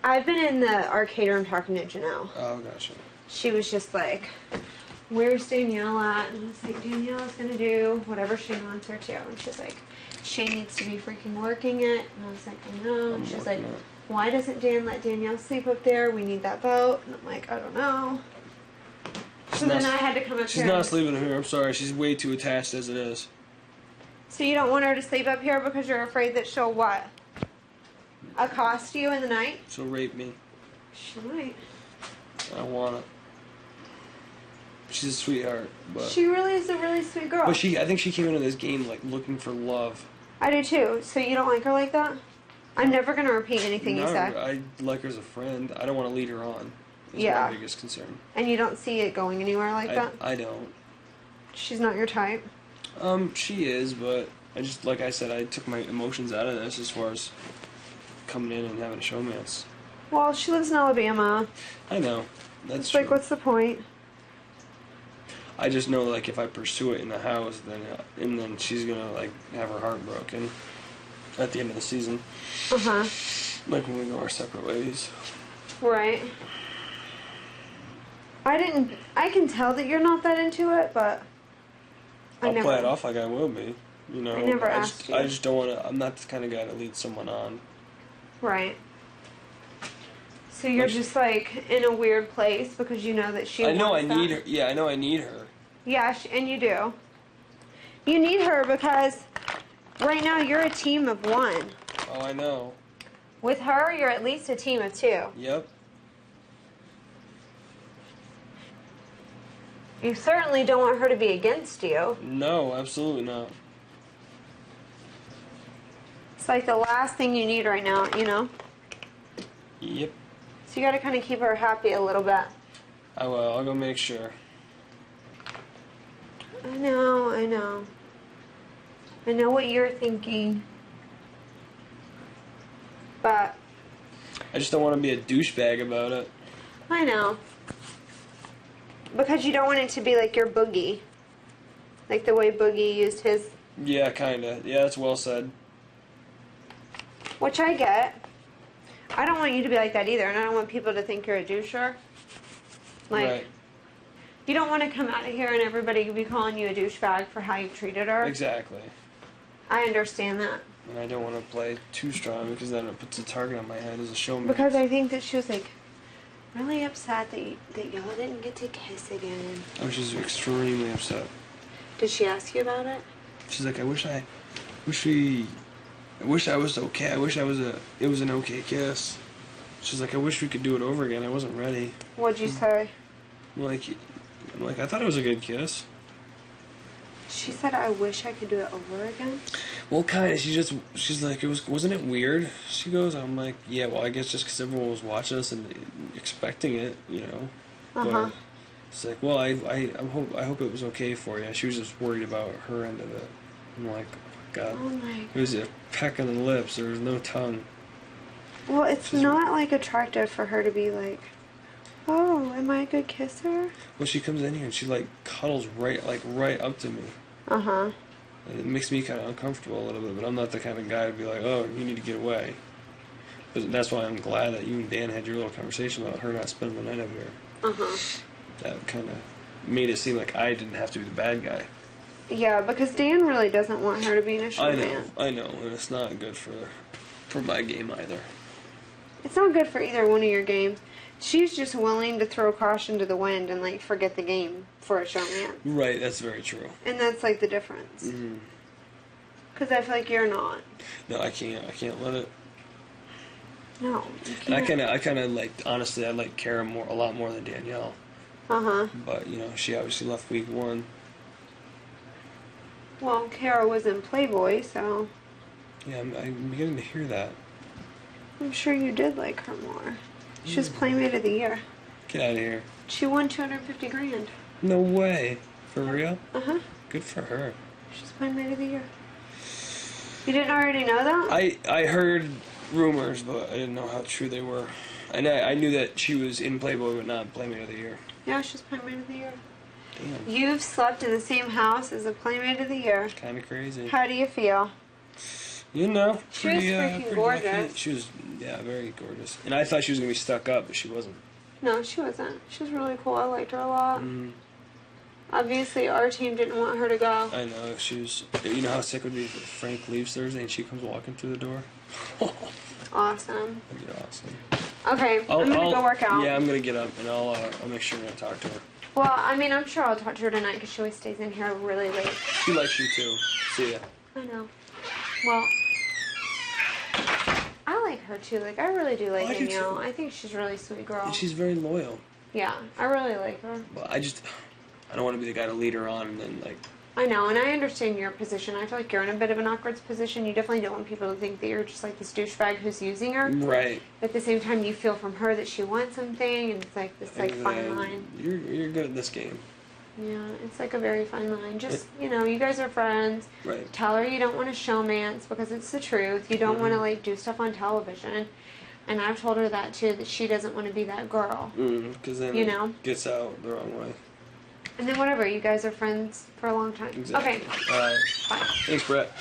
I've been in the arcade room talking to Janelle. Oh, gotcha. She was just like, where's Danielle at? And I was like, Danielle's gonna do whatever she wants her to. And she's like, she needs to be freaking working it. And I was like, I know. And she's like, why doesn't Dan let Danielle sleep up there? We need that boat. And I'm like, I don't know. So then I had to come up here. She's not sleeping here. I'm sorry. She's way too attached as it is. So you don't want her to sleep up here because you're afraid that she'll what? Accost you in the night? She'll rape me. She might. I don't want it. She's a sweetheart, but she really is a really sweet girl. But I think she came into this game like looking for love. I do too. So you don't like her like that? I'm never gonna repeat anything you said. I like her as a friend. I don't want to lead her on. That's my biggest concern. And you don't see it going anywhere like that? I don't. She's not your type? She is, but I just, like I said, I took my emotions out of this as far as coming in and having a showmance. Well, she lives in Alabama. I know. That's it's true. like, what's the point? I just know, like, if I pursue it in the house, then she's gonna, like, have her heart broken at the end of the season. Uh-huh. Like when we go our separate ways. Right. I can tell that you're not that into it, but I'll play it off like I will be. You know, I never asked you. I just don't want to. I'm not the kind of guy to lead someone on. Right. So you're just like in a weird place because you know that she. I know I need her. Yeah, I know I need her. Yeah, and you do. You need her because right now you're a team of one. Oh, I know. With her, you're at least a team of two. Yep. You certainly don't want her to be against you. No, absolutely not. It's like the last thing you need right now, you know? Yep. So you gotta kind of keep her happy a little bit. I will. I'll go make sure. I know. I know what you're thinking. But I just don't want to be a douchebag about it. I know. Because you don't want it to be like your Boogie. Like the way Boogie used his... Yeah, kinda. Yeah, that's well said. Which I get. I don't want you to be like that either, and I don't want people to think you're a doucher. Like, right. You don't want to come out of here and everybody be calling you a douchebag for how you treated her. Exactly. I understand that. And I don't want to play too strong because then it puts a target on my head as a showman. Because I think that she was like really upset that y'all didn't get to kiss again. Oh, she's extremely upset. Did she ask you about it? She's like, I wish I was okay. It was an okay kiss. She's like, I wish we could do it over again. I wasn't ready. What'd you say? I'm like, I thought it was a good kiss. She said, I wish I could do it over again? Well, kind of. She's like, wasn't it weird? She goes, I'm like, yeah, well, I guess just because everyone was watching us and expecting it, you know. Uh-huh. It's like, well, I hope it was okay for you. She was just worried about her end of it. I'm like, oh, God. Oh, my God. It was a peck on the lips. There was no tongue. Well, it's not, like, attractive for her to be like, oh, am I a good kisser? Well, she comes in here and she, like, cuddles right up to me. Uh-huh. And it makes me kind of uncomfortable a little bit, but I'm not the kind of guy to be like, oh, you need to get away. But that's why I'm glad that you and Dan had your little conversation about her not spending the night up here. Uh-huh. That kind of made it seem like I didn't have to be the bad guy. Yeah, because Dan really doesn't want her to be in a showman. I know, and it's not good for my game either. It's not good for either one of your games. She's just willing to throw caution to the wind and, like, forget the game for a showman. Right, that's very true. And that's, like, the difference. Mm-hmm. Because I feel like you're not. No, I can't let it. No, you can't. And I kind of like, honestly, I like Kara a lot more than Danielle. Uh-huh. But, you know, she obviously left week 1. Well, Kara was in Playboy, so... Yeah, I'm beginning to hear that. I'm sure you did like her more. She was Playmate of the Year. Get out of here. She won $250 grand. No way. For real? Uh-huh. Good for her. She's Playmate of the Year. You didn't already know that? I heard rumors, but I didn't know how true they were. And I knew that she was in Playboy, but not Playmate of the Year. Yeah, she's Playmate of the Year. Damn. You've slept in the same house as a Playmate of the Year. Kind of crazy. How do you feel? You know, She was freaking pretty gorgeous. lucky. She was, yeah, very gorgeous. And I thought she was gonna be stuck up, but she wasn't. No, she wasn't. She was really cool. I liked her a lot. Mm. Obviously, our team didn't want her to go. I know, she was. You know how sick it would be if Frank leaves Thursday and she comes walking through the door? Awesome. That'd be awesome. Okay, I'm gonna go work out. Yeah, I'm gonna get up and I'll make sure to talk to her. Well, I mean, I'm sure I'll talk to her tonight because she always stays in here really late. She likes you too. See ya. I know. Well, I like her too. Like, I really do like I do Danielle. too. I think she's a really sweet girl. And she's very loyal. Yeah, I really like her. But I don't want to be the guy to lead her on and then like. I know, and I understand your position. I feel like you're in a bit of an awkward position. You definitely don't want people to think that you're just like this douchebag who's using her. Right. But at the same time, you feel from her that she wants something, and it's like this like fine line. You're good at this game. Yeah, it's like a very fine line. Just, you guys are friends. Right. Tell her you don't want to showmance because it's the truth. You don't want to like do stuff on television. And I've told her that too, that she doesn't want to be that girl. Because then it gets out the wrong way. And then whatever, you guys are friends for a long time. Exactly. Okay. All right. Bye. Thanks, Brett.